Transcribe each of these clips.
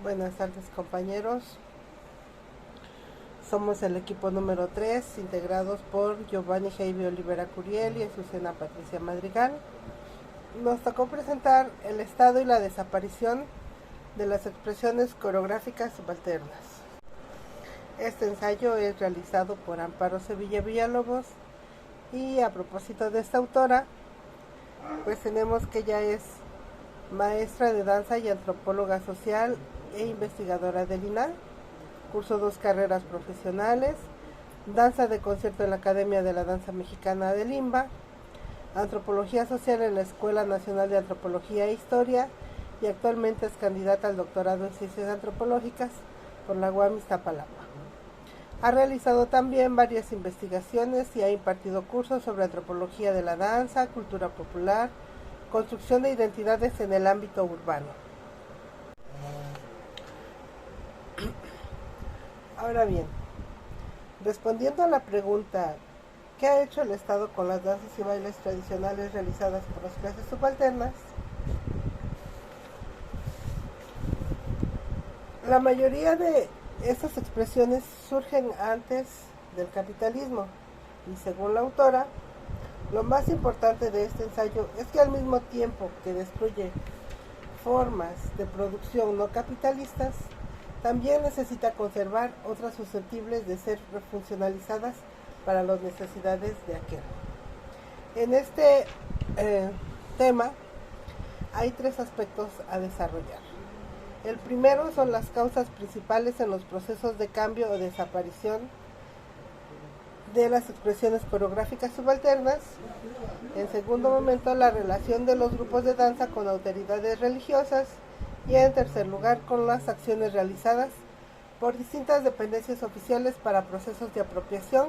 Buenas tardes, compañeros. Somos el equipo número 3, integrados por Giovanni Jaime Olivera Curiel y Azucena Patricia Madrigal. Nos tocó presentar el estado y la desaparición de las expresiones coreográficas subalternas. Este ensayo es realizado por Amparo Sevilla Villalobos y a propósito de esta autora, pues tenemos que ella es maestra de danza y antropóloga social e investigadora del INAH. Cursó 2 carreras profesionales: danza de concierto en la Academia de la Danza Mexicana de Limba, antropología social en la Escuela Nacional de Antropología e Historia, y actualmente es candidata al doctorado en Ciencias Antropológicas por la UAM Iztapalapa. Ha realizado también varias investigaciones y ha impartido cursos sobre antropología de la danza, cultura popular, construcción de identidades en el ámbito urbano. Ahora bien, respondiendo a la pregunta ¿qué ha hecho el Estado con las danzas y bailes tradicionales realizadas por las clases subalternas? La mayoría de estas expresiones surgen antes del capitalismo y, según la autora, lo más importante de este ensayo es que al mismo tiempo que destruye formas de producción no capitalistas, también necesita conservar otras susceptibles de ser refuncionalizadas para las necesidades de aquel. En este tema hay 3 aspectos a desarrollar. El primero son las causas principales en los procesos de cambio o desaparición de las expresiones coreográficas subalternas. En segundo momento, la relación de los grupos de danza con autoridades religiosas. Y en tercer lugar, con las acciones realizadas por distintas dependencias oficiales para procesos de apropiación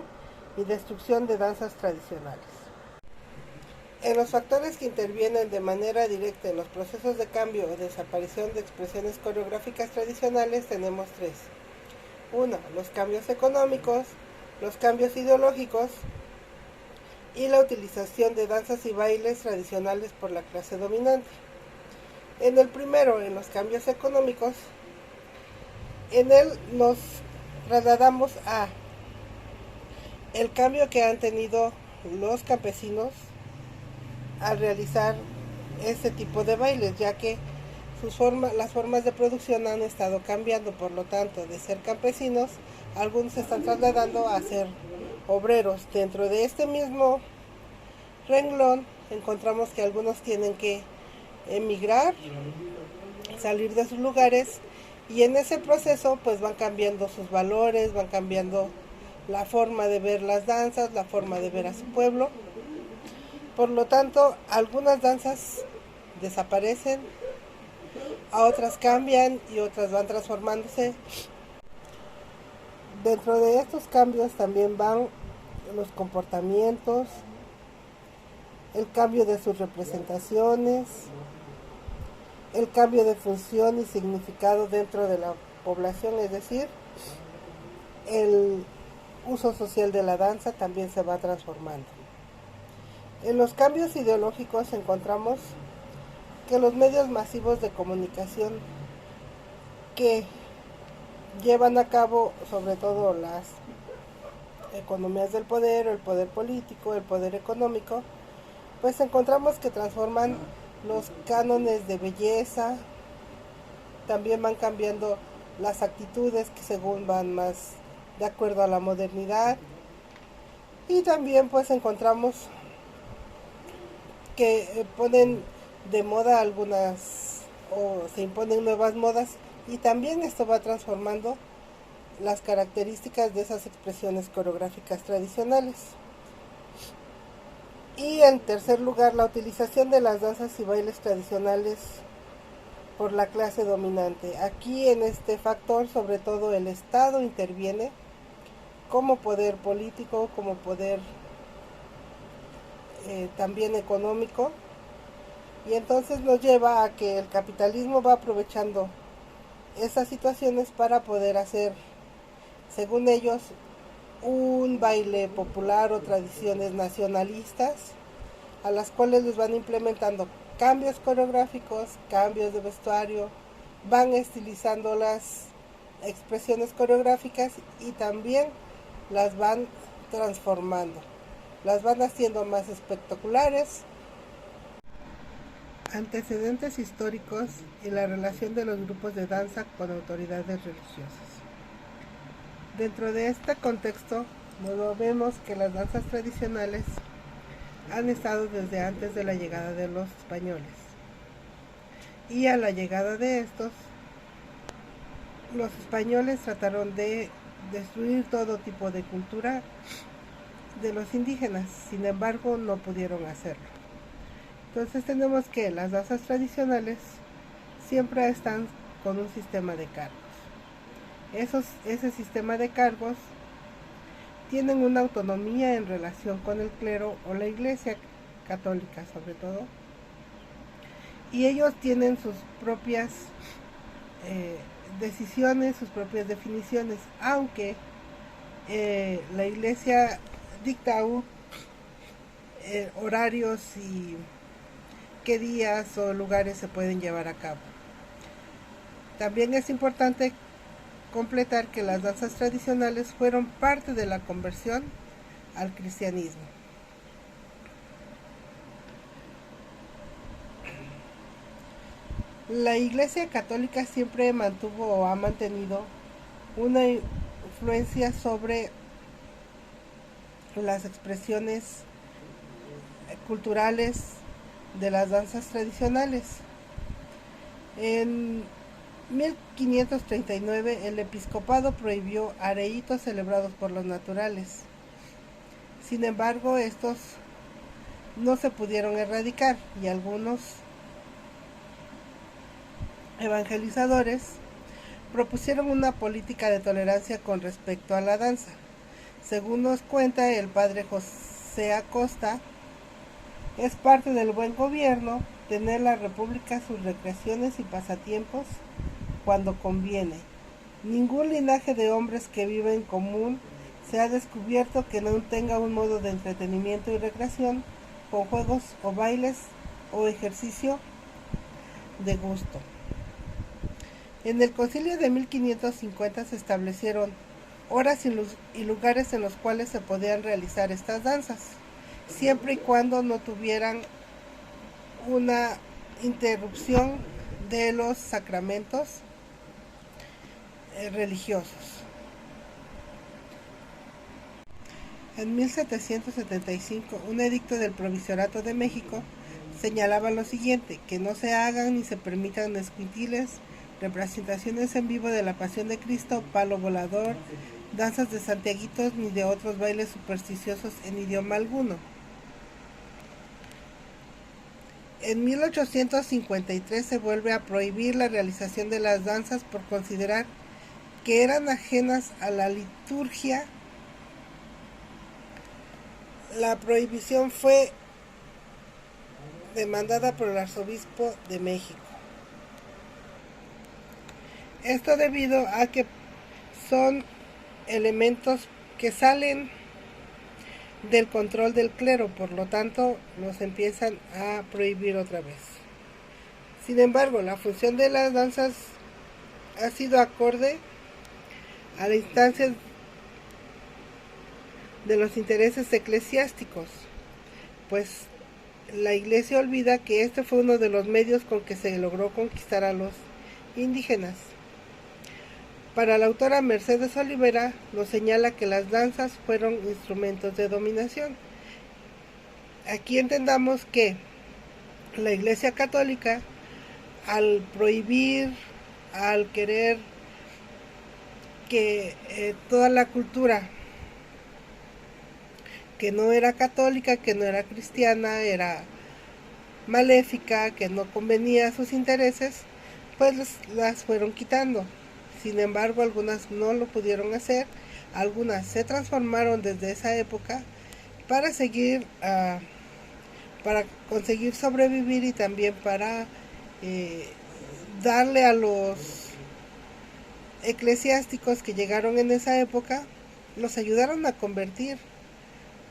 y destrucción de danzas tradicionales. En los factores que intervienen de manera directa en los procesos de cambio o desaparición de expresiones coreográficas tradicionales tenemos 3. 1. Los cambios económicos, los cambios ideológicos y la utilización de danzas y bailes tradicionales por la clase dominante. En el primero, en los cambios económicos, en él nos trasladamos a el cambio que han tenido los campesinos al realizar este tipo de bailes, ya que las formas de producción han estado cambiando. Por lo tanto, de ser campesinos, algunos se están trasladando a ser obreros. Dentro de este mismo renglón encontramos que algunos tienen que emigrar, salir de sus lugares, y en ese proceso pues van cambiando sus valores, van cambiando la forma de ver las danzas, la forma de ver a su pueblo. Por lo tanto, algunas danzas desaparecen, a otras cambian y otras van transformándose. Dentro de estos cambios también van los comportamientos, el cambio de sus representaciones, el cambio de función y significado dentro de la población, es decir, el uso social de la danza también se va transformando. En los cambios ideológicos encontramos que los medios masivos de comunicación que llevan a cabo sobre todo las economías del poder, el poder político, el poder económico, pues encontramos que transforman los cánones de belleza, también van cambiando las actitudes que según van más de acuerdo a la modernidad, y también pues encontramos que ponen de moda algunas o se imponen nuevas modas, y también esto va transformando las características de esas expresiones coreográficas tradicionales. Y en tercer lugar, la utilización de las danzas y bailes tradicionales por la clase dominante. Aquí en este factor sobre todo el Estado interviene como poder político, como poder también económico, y entonces nos lleva a que el capitalismo va aprovechando esas situaciones para poder hacer, según ellos, un baile popular o tradiciones nacionalistas, a las cuales les van implementando cambios coreográficos, cambios de vestuario, van estilizando las expresiones coreográficas y también las van transformando, las van haciendo más espectaculares. Antecedentes históricos y la relación de los grupos de danza con autoridades religiosas. Dentro de este contexto, vemos que las danzas tradicionales han estado desde antes de la llegada de los españoles. Y a la llegada de estos, los españoles trataron de destruir todo tipo de cultura de los indígenas, sin embargo no pudieron hacerlo. Entonces tenemos que las danzas tradicionales siempre están con un sistema de cargos. Ese sistema de cargos tienen una autonomía en relación con el clero o la iglesia católica sobre todo, y ellos tienen sus propias decisiones, sus propias definiciones, aunque la iglesia dicta horarios y qué días o lugares se pueden llevar a cabo. También es importante completar que las danzas tradicionales fueron parte de la conversión al cristianismo. La Iglesia Católica siempre mantuvo o ha mantenido una influencia sobre las expresiones culturales de las danzas tradicionales. En 1539 el episcopado prohibió areitos celebrados por los naturales. Sin embargo, estos no se pudieron erradicar y algunos evangelizadores propusieron una política de tolerancia con respecto a la danza. Según nos cuenta el padre José Acosta, es parte del buen gobierno tener la república sus recreaciones y pasatiempos cuando conviene. Ningún linaje de hombres que vive en común se ha descubierto que no tenga un modo de entretenimiento y recreación con juegos o bailes o ejercicio de gusto. En el concilio de 1550 se establecieron horas y lugares en los cuales se podían realizar estas danzas, siempre y cuando no tuvieran una interrupción de los sacramentos religiosos. En 1775, un edicto del Provincialato de México señalaba lo siguiente: que no se hagan ni se permitan escuintiles, representaciones en vivo de la Pasión de Cristo, palo volador, danzas de santiaguitos ni de otros bailes supersticiosos en idioma alguno. En 1853 se vuelve a prohibir la realización de las danzas por considerar que eran ajenas a la liturgia. La prohibición fue demandada por el arzobispo de México. Esto debido a que son elementos que salen del control del clero, por lo tanto los empiezan a prohibir otra vez. Sin embargo, la función de las danzas ha sido acorde a las instancias de los intereses eclesiásticos, pues la Iglesia olvida que este fue uno de los medios con que se logró conquistar a los indígenas. Para la autora Mercedes Olivera nos señala que las danzas fueron instrumentos de dominación. Aquí entendamos que la Iglesia Católica, al prohibir, al querer que toda la cultura que no era católica, que no era cristiana, era maléfica, que no convenía a sus intereses, pues las fueron quitando. Sin embargo, algunas no lo pudieron hacer, algunas se transformaron desde esa época para conseguir sobrevivir y también para darle a los eclesiásticos que llegaron en esa época, los ayudaron a convertir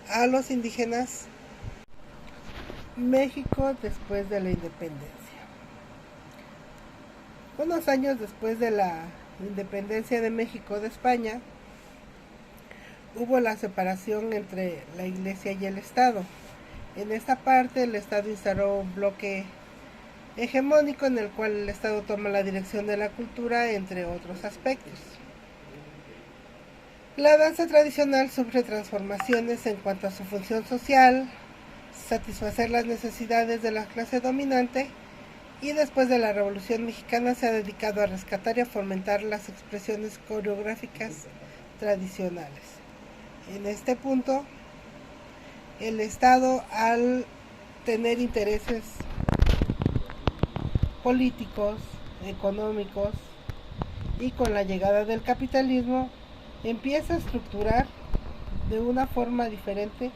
a los indígenas. México después de la independencia. Unos años después de la independencia de México de España, hubo la separación entre la Iglesia y el Estado. En esta parte, el Estado instaló un bloque hegemónico en el cual el Estado toma la dirección de la cultura, entre otros aspectos. La danza tradicional sufre transformaciones en cuanto a su función social, satisfacer las necesidades de la clase dominante, y después de la Revolución Mexicana se ha dedicado a rescatar y a fomentar las expresiones coreográficas tradicionales. En este punto, el Estado, al tener intereses políticos, económicos y con la llegada del capitalismo, empieza a estructurar de una forma diferente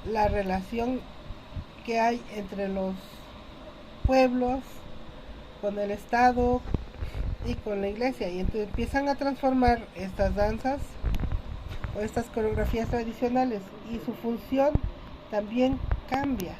la relación que hay entre los pueblos, con el Estado y con la Iglesia, y entonces empiezan a transformar estas danzas o estas coreografías tradicionales, y su función también cambia.